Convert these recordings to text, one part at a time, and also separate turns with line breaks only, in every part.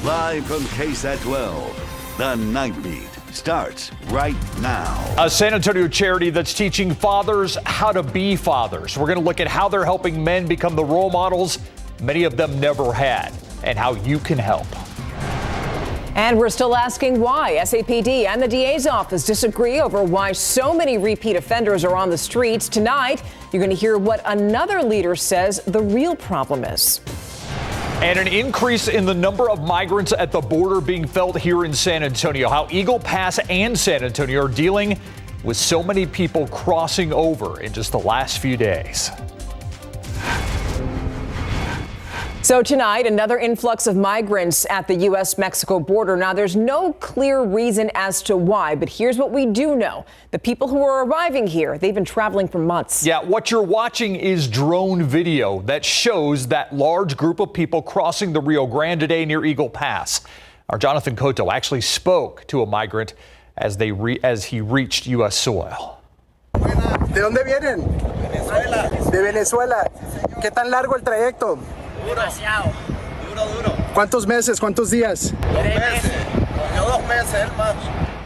Live from KSAT 12, the Nightbeat starts right now.
A San Antonio charity that's teaching fathers how to be fathers. We're going to look at how they're helping men become the role models many of them never had and how you can help.
And we're still asking why SAPD and the DA's office disagree over why so many repeat offenders are on the streets. Tonight, you're going to hear what another leader says the real problem is.
And an increase in the number of migrants at the border being felt here in San Antonio. How Eagle Pass and San Antonio are dealing with so many people crossing over in just the last few days.
So tonight, another influx of migrants at the U.S.-Mexico border. Now, there's no clear reason as to why, but here's what we do know. The people who are arriving here, they've been traveling for months.
Yeah, what you're watching is drone video that shows that large group of people crossing the Rio Grande today near Eagle Pass. Our Jonathan Cotto actually spoke to a migrant as he reached U.S. soil.
¿De dónde vienen? Venezuela. De Venezuela. ¿Qué tan largo el trayecto?
Demasiado. Duro.
¿Cuántos meses? ¿Cuántos días?
2 meses. Yo 2 meses, más.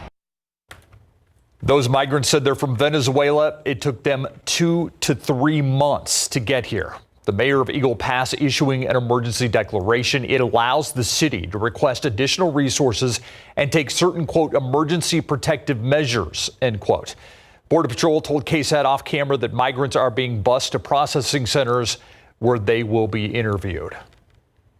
Those migrants said they're from Venezuela. It took them 2 to 3 months to get here. The mayor of Eagle Pass issuing an emergency declaration. It allows the city to request additional resources and take certain, quote, emergency protective measures, end quote. Border Patrol told KSAT off camera that migrants are being bused to processing centers where they will be interviewed.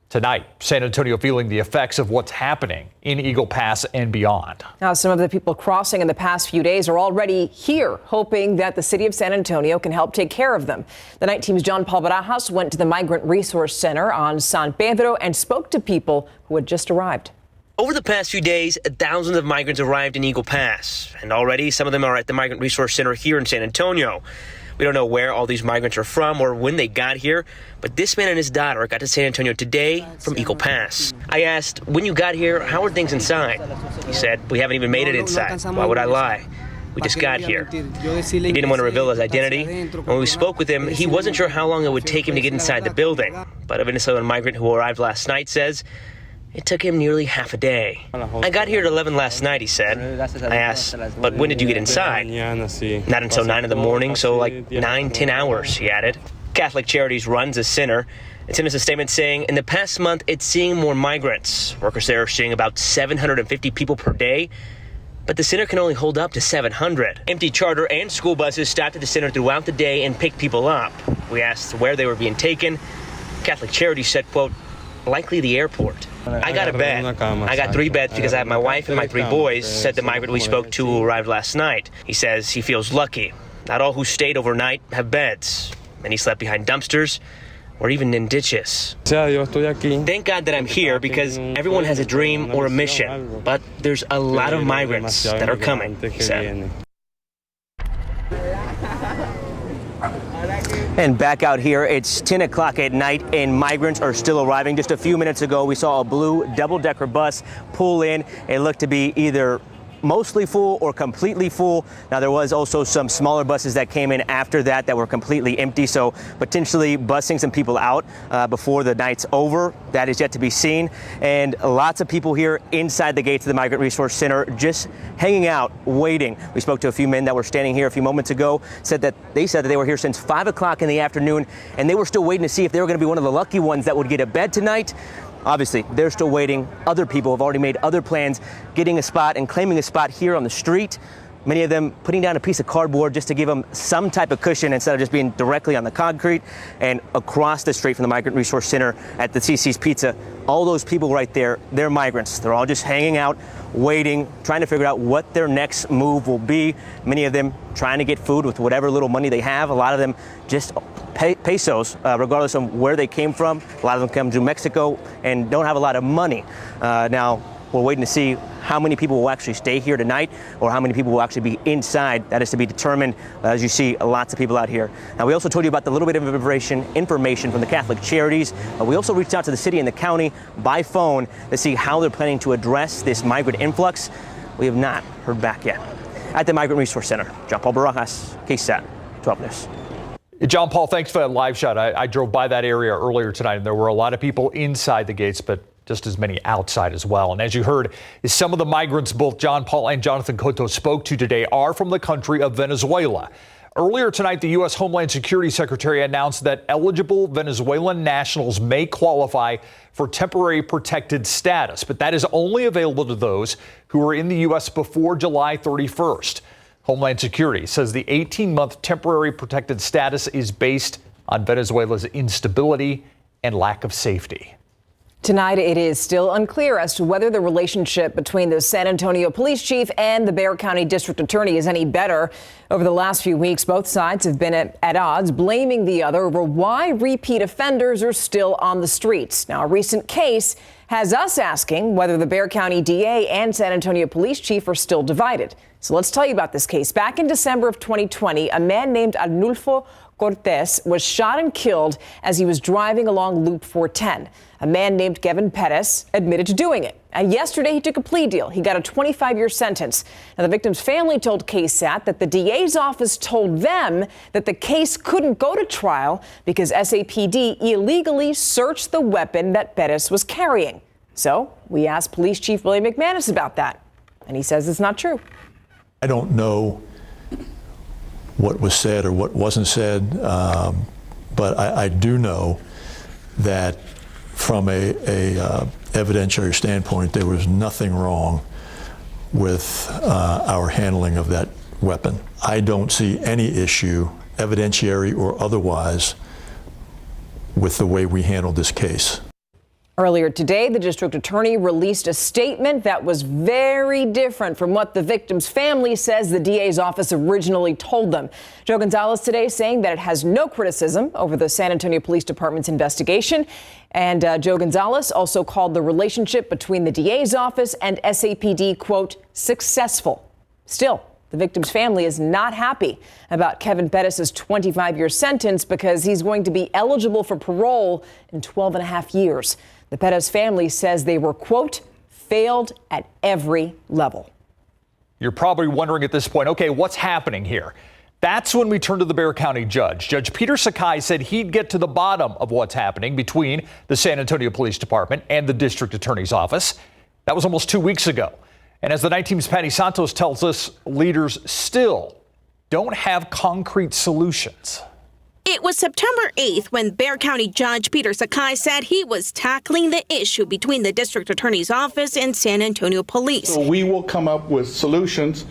Tonight, San Antonio feeling the effects of what's happening in Eagle Pass and beyond.
Now, some of the people crossing in the past few days are already here, hoping that the city of San Antonio can help take care of them. The night team's John Paul Barajas went to the Migrant Resource Center on San Pedro and spoke to people who had just arrived.
Over the past few days, thousands of migrants arrived in Eagle Pass, and already some of them are at the Migrant Resource Center here in San Antonio. We don't know where all these migrants are from or when they got here, but this man and his daughter got to San Antonio today from Eagle Pass. I asked, when you got here, how are things inside? He said, we haven't even made it inside. Why would I lie? We just got here. He didn't want to reveal his identity. When we spoke with him, he wasn't sure how long it would take him to get inside the building. But a Venezuelan migrant who arrived last night says it took him nearly half a day. I got here at 11 last night, he said. I asked, but when did you get inside? Not until 9 in the morning, so like 9-10 hours, he added. Catholic Charities runs a center. It sent us a statement saying, in the past month, it's seeing more migrants. Workers there are seeing about 750 people per day, but the center can only hold up to 700. Empty charter and school buses stopped at the center throughout the day and picked people up. We asked where they were being taken. Catholic Charities said, quote, likely the airport. I got a bed. I got 3 beds because I have my wife and my 3 boys, said the migrant we spoke to who arrived last night. He says he feels lucky. Not all who stayed overnight have beds. Many slept behind dumpsters or even in ditches. Thank God that I'm here because everyone has a dream or a mission, but there's a lot of migrants that are coming, he said. And back out here, it's 10 o'clock at night and migrants are still arriving. Just a few minutes ago, we saw a blue double-decker bus pull in. It looked to be either mostly full or completely full. Now, there was also some smaller buses that came in after that were completely empty, so potentially busing some people out before the night's over. That is yet to be seen. And lots of people here inside the gates of the Migrant Resource Center just hanging out, waiting. We spoke to a few men that were standing here a few moments ago, said that they were here since 5 o'clock in the afternoon, and they were still waiting to see if they were going to be one of the lucky ones that would get a bed tonight. Obviously, they're still waiting. Other people have already made other plans, getting a spot and claiming a spot here on the street. Many of them putting down a piece of cardboard just to give them some type of cushion instead of just being directly on the concrete. And across the street from the Migrant Resource Center at the CC's Pizza, all those people right there, they're migrants. They're all just hanging out, waiting, trying to figure out what their next move will be. Many of them trying to get food with whatever little money they have. A lot of them just pesos, regardless of where they came from. A lot of them come to Mexico and don't have a lot of money. Now, we're waiting to see how many people will actually stay here tonight or how many people will actually be inside. That is to be determined. As you see, lots of people out here. Now, we also told you about the little bit of information from the Catholic Charities. We also reached out to the city and the county by phone to see how they're planning to address this migrant influx. We have not heard back yet. At the Migrant Resource Center, John Paul Barajas, KSAT 12 News.
John Paul, thanks for that live shot. I drove by that area earlier tonight, and there were a lot of people inside the gates, but just as many outside as well. And as you heard, some of the migrants both John Paul and Jonathan Cotto spoke to today are from the country of Venezuela. Earlier tonight, the U.S. Homeland Security Secretary announced that eligible Venezuelan nationals may qualify for temporary protected status, but that is only available to those who are in the U.S. before July 31st. Homeland Security says the 18-month temporary protected status is based on Venezuela's instability and lack of safety.
Tonight, it is still unclear as to whether the relationship between the San Antonio police chief and the Bexar County district attorney is any better. Over the last few weeks, both sides have been at odds, blaming the other over why repeat offenders are still on the streets. Now, a recent case has us asking whether the Bexar County DA and San Antonio police chief are still divided. So let's tell you about this case. Back in December of 2020, a man named Arnulfo Cortez was shot and killed as he was driving along Loop 410. A man named Kevin Perez admitted to doing it. And yesterday, he took a plea deal. He got a 25-year sentence. Now, the victim's family told KSAT that the DA's office told them that the case couldn't go to trial because SAPD illegally searched the weapon that Perez was carrying. So we asked Police Chief William McManus about that, and he says it's not true.
I don't know what was said or what wasn't said, but I do know that from a evidentiary standpoint, there was nothing wrong with our handling of that weapon. I don't see any issue, evidentiary or otherwise, with the way we handled this case.
Earlier today, the district attorney released a statement that was very different from what the victim's family says the DA's office originally told them. Joe Gonzalez today saying that it has no criticism over the San Antonio Police Department's investigation. And Joe Gonzalez also called the relationship between the DA's office and SAPD, quote, successful. Still, the victim's family is not happy about Kevin Perez's 25-year sentence because he's going to be eligible for parole in 12 and a half years. The Perez family says they were, quote, failed at every level.
You're probably wondering at this point, okay, what's happening here? That's when we turn to the Bexar County judge. Judge Peter Sakai said he'd get to the bottom of what's happening between the San Antonio Police Department and the district attorney's office. That was almost 2 weeks ago. And as the Night Team's Patty Santos tells us, leaders still don't have concrete solutions.
It was September 8th when Bexar County Judge Peter Sakai said he was tackling the issue between the district attorney's office and San Antonio Police.
We will come up with solutions,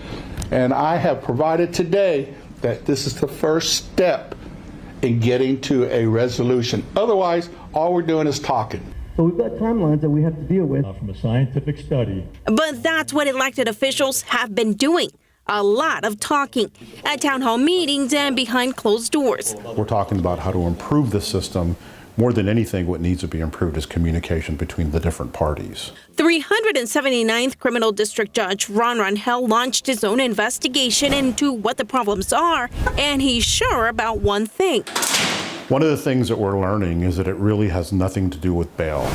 and I have provided today that this is the first step in getting to a resolution. Otherwise, all we're doing is talking.
So we've got timelines that we have to deal with from a scientific study.
But that's what elected officials have been doing. A lot of talking at town hall meetings and behind closed doors.
We're talking about how to improve the system. More than anything, what needs to be improved is communication between the different parties.
379th Criminal District Judge Ron Rangel launched his own investigation into what the problems are, and he's sure about one thing.
One of the things that we're learning is that it really has nothing to do with bail.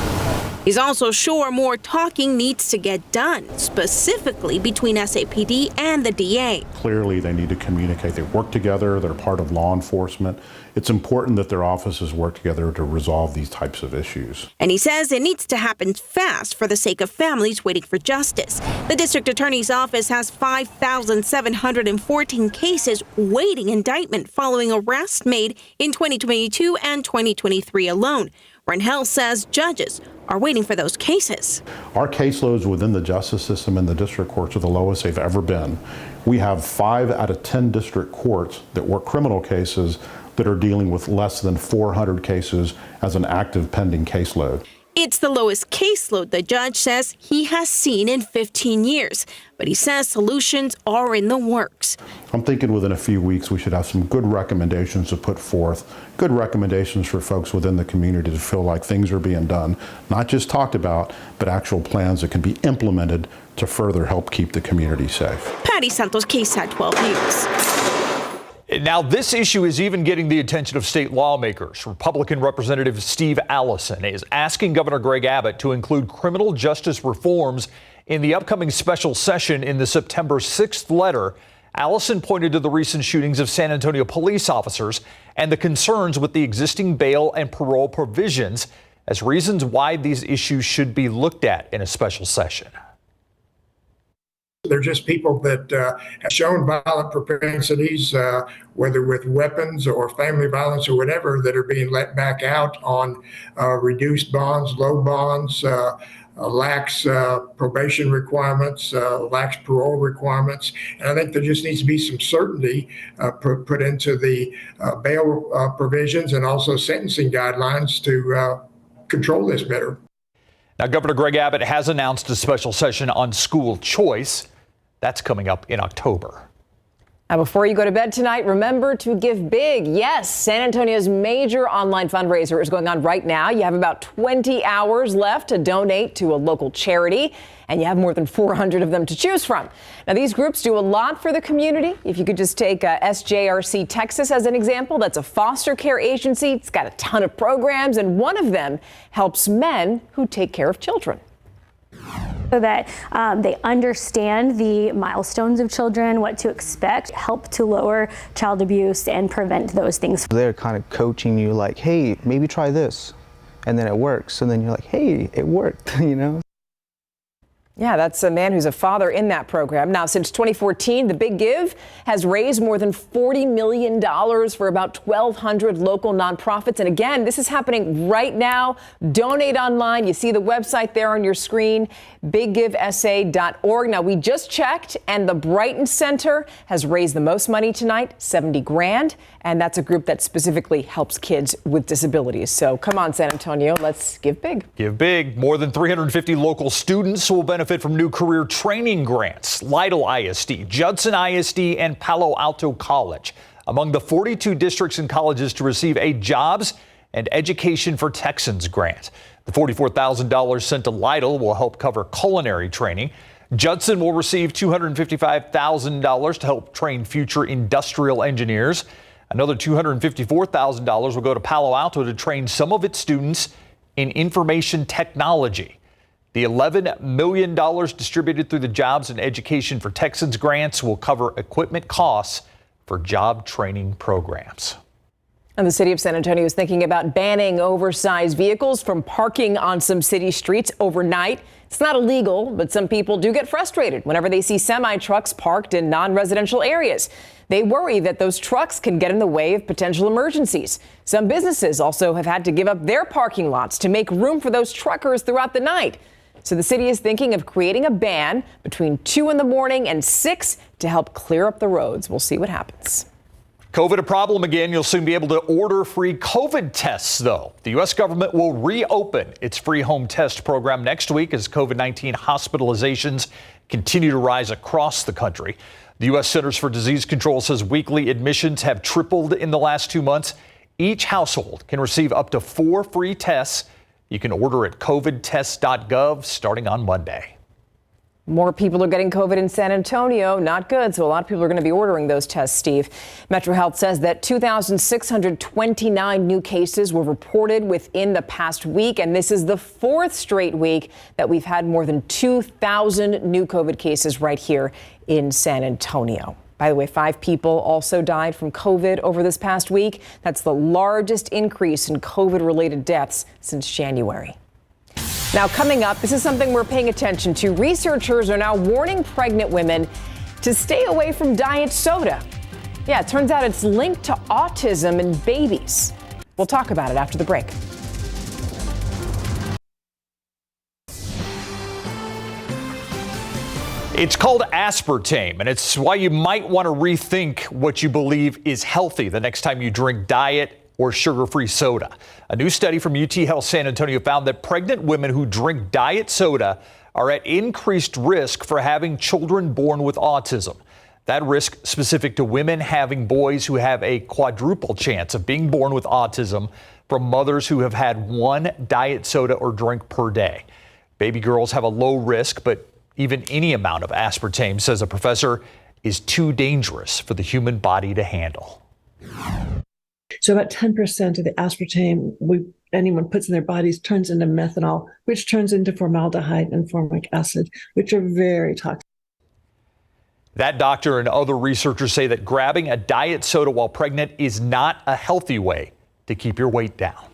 He's also sure more talking needs to get done, specifically between SAPD and the DA.
Clearly, they need to communicate. They work together. They're part of law enforcement. It's important that their offices work together to resolve these types of issues.
And he says it needs to happen fast for the sake of families waiting for justice. The district attorney's office has 5,714 cases waiting indictment following arrests made in 2022 and 2023 alone. Rangel says judges are waiting for those cases.
Our caseloads within the justice system and the district courts are the lowest they've ever been. We have 5 out of 10 district courts that work criminal cases that are dealing with less than 400 cases as an active pending caseload.
It's the lowest caseload the judge says he has seen in 15 years, but he says solutions are in the works.
I'm thinking within a few weeks we should have some good recommendations to put forth, good recommendations for folks within the community to feel like things are being done, not just talked about, but actual plans that can be implemented to further help keep the community safe.
Patty Santos, KSAT 12 News.
Now, this issue is even getting the attention of state lawmakers. Republican Representative Steve Allison is asking Governor Greg Abbott to include criminal justice reforms in the upcoming special session. In the September 6th letter, Allison pointed to the recent shootings of San Antonio police officers and the concerns with the existing bail and parole provisions as reasons why these issues should be looked at in a special session.
They're just people that have shown violent propensities, whether with weapons or family violence or whatever, that are being let back out on reduced bonds, low bonds, lax probation requirements, lax parole requirements. And I think there just needs to be some certainty put into the bail provisions and also sentencing guidelines to control this better.
Now, Governor Greg Abbott has announced a special session on school choice. That's coming up in October.
Now, before you go to bed tonight, remember to give big. Yes, San Antonio's major online fundraiser is going on right now. You have about 20 hours left to donate to a local charity, and you have more than 400 of them to choose from. Now, these groups do a lot for the community. If you could just take SJRC Texas as an example, that's a foster care agency. It's got a ton of programs, and one of them helps men who take care of children.
So that they understand the milestones of children, what to expect, help to lower child abuse and prevent those things.
They're kind of coaching you like, hey, maybe try this. And then it works. And then you're like, hey, it worked, you know?
Yeah, that's a man who's a father in that program. Now, since 2014, the Big Give has raised more than $40 million for about 1,200 local nonprofits. And again, this is happening right now. Donate online. You see the website there on your screen, biggivesa.org. Now, we just checked, and the Brighton Center has raised the most money tonight, $70 grand. And that's a group that specifically helps kids with disabilities. So come on, San Antonio, let's give big.
Give big. More than 350 local students will benefit from new career training grants. Lytle ISD, Judson ISD, and Palo Alto College among the 42 districts and colleges to receive a Jobs and Education for Texans grant. The $44,000 sent to Lytle will help cover culinary training. Judson will receive $255,000 to help train future industrial engineers. Another $254,000 will go to Palo Alto to train some of its students in information technology. The $11 million distributed through the Jobs and Education for Texans grants will cover equipment costs for job training programs.
And the city of San Antonio is thinking about banning oversized vehicles from parking on some city streets overnight. It's not illegal, but some people do get frustrated whenever they see semi-trucks parked in non-residential areas. They worry that those trucks can get in the way of potential emergencies. Some businesses also have had to give up their parking lots to make room for those truckers throughout the night. So the city is thinking of creating a ban between 2 in the morning and 6 to help clear up the roads. We'll see what happens.
COVID a problem again. You'll soon be able to order free COVID tests, though. The U.S. government will reopen its free home test program next week as COVID-19 hospitalizations continue to rise across the country. The U.S. Centers for Disease Control says weekly admissions have tripled in the last 2 months. Each household can receive up to 4 free tests. You can order at covidtest.gov starting on Monday.
More people are getting COVID in San Antonio. Not good. So a lot of people are going to be ordering those tests, Steve. Metro Health says that 2,629 new cases were reported within the past week. And this is the 4th straight week that we've had more than 2,000 new COVID cases right here in San Antonio. By the way, 5 people also died from COVID over this past week. That's the largest increase in COVID-related deaths since January. Now, coming up, this is something we're paying attention to. Researchers are now warning pregnant women to stay away from diet soda. Yeah, it turns out it's linked to autism in babies. We'll talk about it after the break.
It's called aspartame, and it's why you might want to rethink what you believe is healthy the next time you drink diet or sugar-free soda. A new study from UT Health San Antonio found that pregnant women who drink diet soda are at increased risk for having children born with autism. That risk specific to women having boys who have a quadruple chance of being born with autism from mothers who have had 1 diet soda or drink per day. Baby girls have a low risk, but even any amount of aspartame, says a professor, is too dangerous for the human body to handle.
So about 10% of the aspartame anyone puts in their bodies turns into methanol, which turns into formaldehyde and formic acid, which are very toxic.
That doctor and other researchers say that grabbing a diet soda while pregnant is not a healthy way to keep your weight down.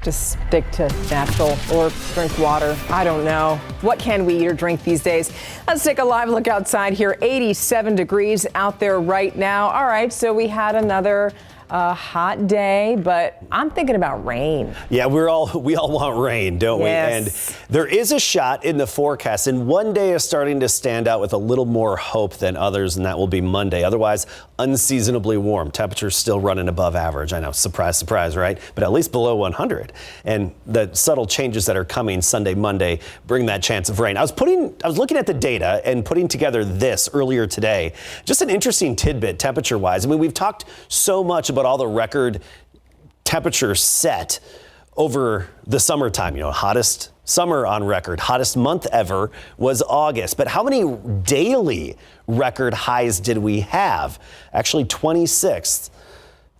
Just stick to natural or drink water. I don't know. What can we eat or drink these days? Let's take a live look outside here. 87 degrees out there right now. All right, so we had another hot day, but I'm thinking about rain.
Yeah, we all want rain, don't we?
Yes.
And there is a shot in the forecast, and one day is starting to stand out with a little more hope than others, and that will be Monday. Otherwise, unseasonably warm. Temperatures still running above average. I know, surprise, surprise, right? But at least below 100. And the subtle changes that are coming Sunday, Monday bring that chance of rain. I was looking at the data and putting together this earlier today. Just an interesting tidbit temperature-wise. I mean, we've talked so much about all the record temperatures set over the summertime. You know, hottest summer on record, hottest month ever was August. But how many daily record highs did we have? Actually 26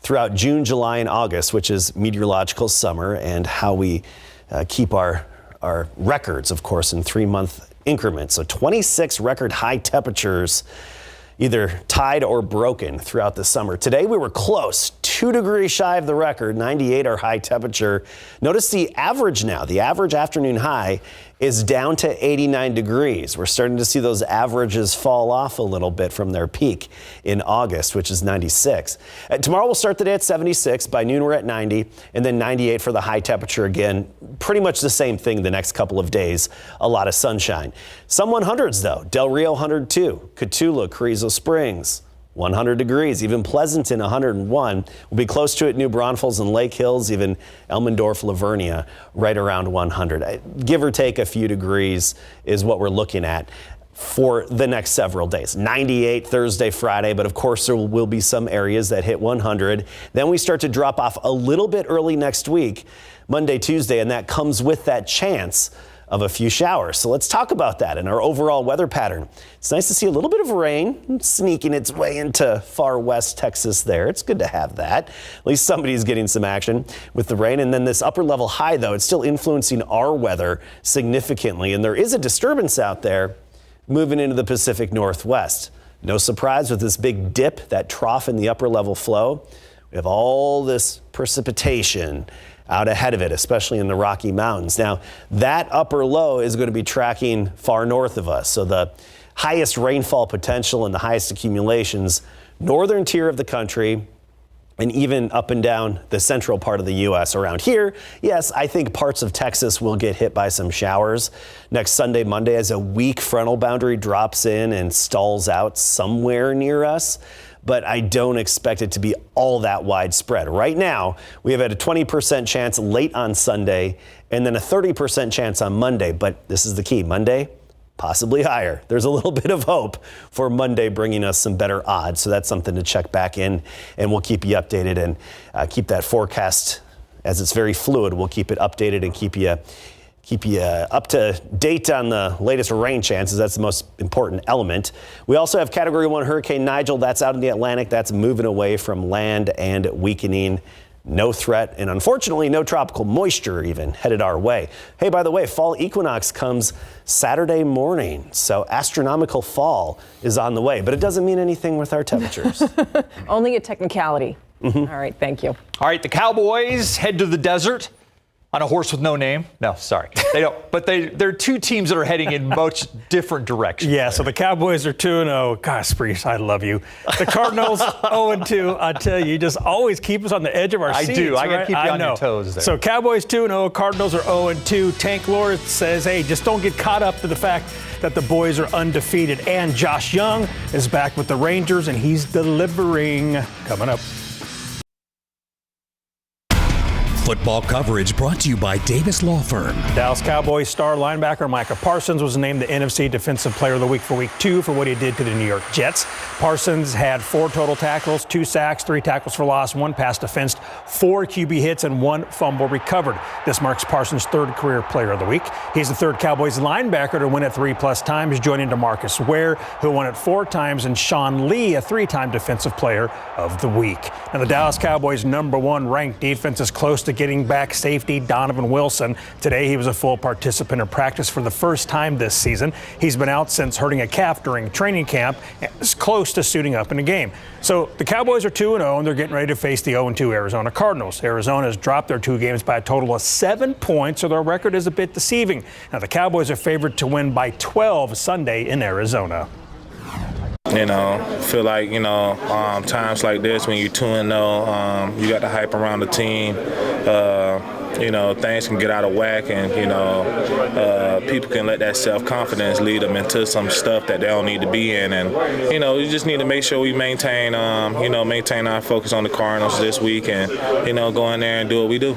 throughout June, July, and August, which is meteorological summer, and how we keep our records, of course, in 3-month increments. So 26 record high temperatures, either tied or broken throughout the summer. Today we were close, 2 degrees shy of the record, 98 our high temperature. Notice the average now, the average afternoon high is down to 89 degrees. We're starting to see those averages fall off a little bit from their peak in August, which is 96. Tomorrow we'll start the day at 76. By noon we're at 90, and then 98 for the high temperature again. Pretty much the same thing the next couple of days. A lot of sunshine. Some 100s though. Del Rio 102, Cotulla, Carrizo Springs 100 degrees, even Pleasanton 101. We'll be close to it, New Braunfels and Lake Hills, even Elmendorf, Lavernia, right around 100. Give or take a few degrees is what we're looking at for the next several days. 98 Thursday, Friday, but of course there will be some areas that hit 100. Then we start to drop off a little bit early next week, Monday, Tuesday, and that comes with that chance of a few showers. So let's talk about that and our overall weather pattern. It's nice to see a little bit of rain sneaking its way into far west Texas there. It's good to have that. At least somebody's getting some action with the rain. And then this upper level high, though, it's still influencing our weather significantly. And there is a disturbance out there moving into the Pacific Northwest. No surprise with this big dip, that trough in the upper level flow. We have all this precipitation out ahead of it, especially in the Rocky Mountains. Now, that upper low is going to be tracking far north of us. So the highest rainfall potential and the highest accumulations, northern tier of the country, and even up and down the central part of the U.S. Around here, yes, I think parts of Texas will get hit by some showers next Sunday, Monday, as a weak frontal boundary drops in and stalls out somewhere near us. But I don't expect it to be all that widespread. Right now, we have had a 20% chance late on Sunday and then a 30% chance on Monday. But this is the key. Monday, possibly higher. There's a little bit of hope for Monday bringing us some better odds. So that's something to check back in, and we'll keep you updated and keep that forecast, as it's very fluid. We'll keep it updated and keep you up to date on the latest rain chances. That's the most important element. We also have Category 1 Hurricane Nigel. That's out in the Atlantic. That's moving away from land and weakening. No threat, and unfortunately, no tropical moisture even headed our way. Hey, by the way, fall equinox comes Saturday morning, so astronomical fall is on the way, but it doesn't mean anything with our temperatures.
Only a technicality. All right, thank you.
All right, the Cowboys head to the desert on a horse with no name. No, sorry. They don't. But they're two teams that are heading in much different directions.
Yeah, so the Cowboys are 2-0. Gosh, Spreece, I love you. The Cardinals 0-2. I tell you just always keep us on the edge of our seats.
I do. I got to
right?
keep you on your toes there.
So Cowboys 2-0. Cardinals are 0-2. Tank Lord says, hey, just don't get caught up to the fact that the boys are undefeated. And Josh Young is back with the Rangers, and he's delivering. Coming up.
Football coverage brought to you by Davis Law Firm.
Dallas Cowboys star linebacker Micah Parsons was named the NFC Defensive Player of the Week for Week 2 for what he did to the New York Jets. Parsons had 4 total tackles, 2 sacks, 3 tackles for loss, 1 pass defensed, 4 QB hits, and 1 fumble recovered. This marks Parsons' 3rd career Player of the Week. He's the 3rd Cowboys linebacker to win it 3+ times, joining DeMarcus Ware, who won it 4 times, and Sean Lee, a 3-time Defensive Player of the Week. Now, the Dallas Cowboys' #1 ranked defense is close to getting back safety Donovan Wilson. Today, he was a full participant in practice for the first time this season. He's been out since hurting a calf during training camp and is close to suiting up in a game. So the Cowboys are 2-0, and they're getting ready to face the 0-2 Arizona Cardinals. Arizona has dropped their 2 games by a total of 7 points, so their record is a bit deceiving. Now, the Cowboys are favored to win by 12 Sunday in Arizona.
Feel like, times like this when you're 2-0, you got the hype around the team. Things can get out of whack, and, people can let that self-confidence lead them into some stuff that they don't need to be in. And, you just need to make sure we maintain our focus on the Cardinals this week and, go in there and do what we do.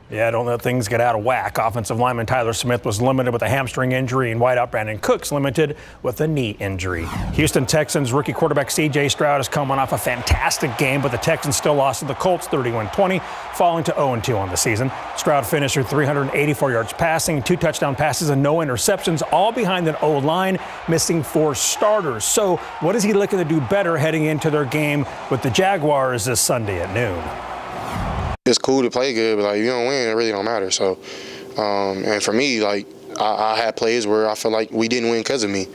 Yeah, don't let things get out of whack. Offensive lineman Tyler Smith was limited with a hamstring injury, and wideout Brandon Cooks limited with a knee injury. Houston Texans rookie quarterback C.J. Stroud is coming off a fantastic game, but the Texans still lost to the Colts 31-20, falling to 0-2 on the season. Stroud finished with 384 yards passing, 2 touchdown passes, and no interceptions, all behind an O-line, missing 4 starters. So what is he looking to do better heading into their game with the Jaguars this Sunday at noon?
It's cool to play good, but you don't win, it really don't matter. So, and for me, I had plays where I feel like we didn't win because of me.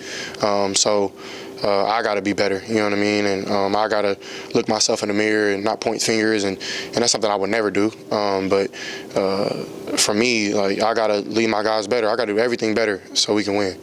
I got to be better, you know what I mean? And I got to look myself in the mirror and not point fingers, and that's something I would never do. But for me, I got to lead my guys better. I got to do everything better so we can win.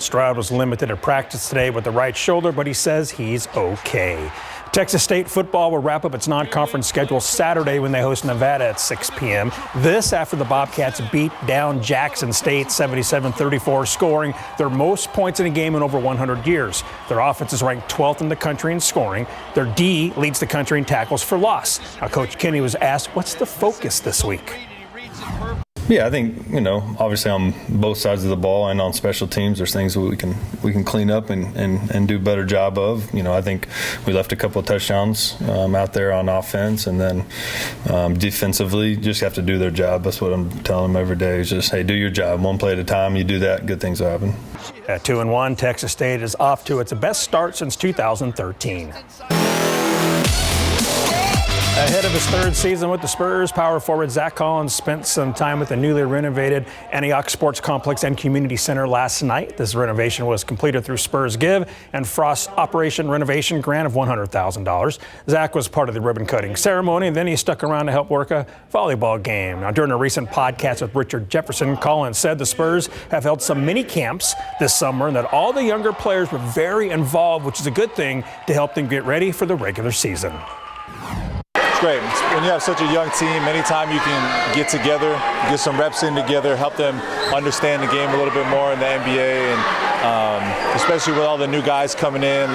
Stroud was limited at practice today with the right shoulder, but he says he's okay. Texas State football will wrap up its non-conference schedule Saturday when they host Nevada at 6 p.m. This after the Bobcats beat down Jackson State 77-34, scoring their most points in a game in over 100 years. Their offense is ranked 12th in the country in scoring. Their D leads the country in tackles for loss. Now, Coach Kenny was asked, what's the focus this week?
Yeah, I think, obviously on both sides of the ball and on special teams, there's things that we can clean up and do a better job of. I think we left a couple of touchdowns out there on offense, and then defensively, just have to do their job. That's what I'm telling them every day is just, hey, do your job. One play at a time. You do that, good things will happen.
At 2-1, Texas State is off to its best start since 2013. Ahead of his 3rd season with the Spurs, power forward Zach Collins spent some time with the newly renovated Antioch Sports Complex and Community Center last night. This renovation was completed through Spurs Give and Frost's Operation Renovation grant of $100,000. Zach was part of the ribbon-cutting ceremony, and then he stuck around to help work a volleyball game. Now, during a recent podcast with Richard Jefferson, Collins said the Spurs have held some mini camps this summer and that all the younger players were very involved, which is a good thing to help them get ready for the regular season.
Great. When you have such a young team, anytime you can get together, get some reps in together, help them understand the game a little bit more in the NBA, and especially with all the new guys coming in,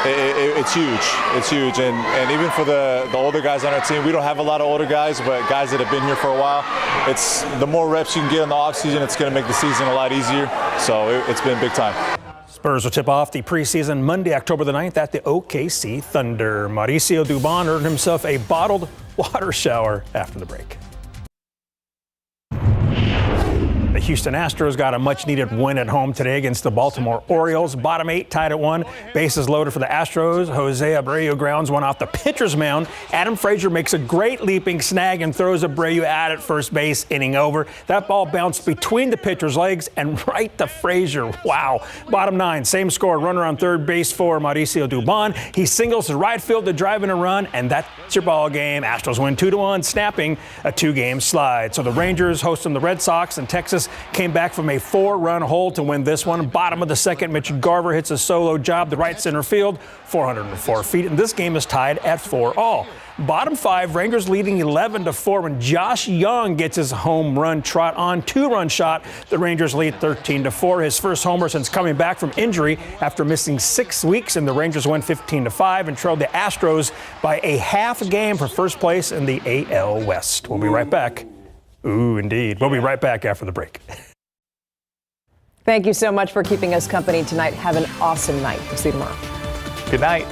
it's huge. It's huge. And even for the older guys on our team, we don't have a lot of older guys, but guys that have been here for a while, it's the more reps you can get in the offseason, it's going to make the season a lot easier. So it's been big time.
Spurs will tip off the preseason Monday, October the 9th at the OKC Thunder. Mauricio Dubon earned himself a bottled water shower after the break. The Houston Astros got a much-needed win at home today against the Baltimore Orioles. Bottom 8 tied at 1. Bases loaded for the Astros. Jose Abreu grounds one off the pitcher's mound. Adam Frazier makes a great leaping snag and throws Abreu out at first base, inning over. That ball bounced between the pitcher's legs and right to Frazier. Wow. Bottom 9, same score. Runner on third base for Mauricio Dubon. He singles to right field to drive in a run, and that's your ball game. Astros win 2-1, snapping a 2-game slide. So the Rangers hosting the Red Sox, and Texas came back from a 4-run hole to win this one. Bottom of the second, Mitch Garver hits a solo job to right center field, 404 feet, and this game is tied at 4-all. Bottom 5, Rangers leading 11-4 when Josh Young gets his home run trot on 2-run shot. The Rangers lead 13-4. His first homer since coming back from injury after missing 6 weeks, and the Rangers win 15-5 and trailed the Astros by a half game for first place in the AL West. We'll be right back. Ooh, indeed. We'll be right back after the break.
Thank you so much for keeping us company tonight. Have an awesome night. We'll see you tomorrow.
Good night.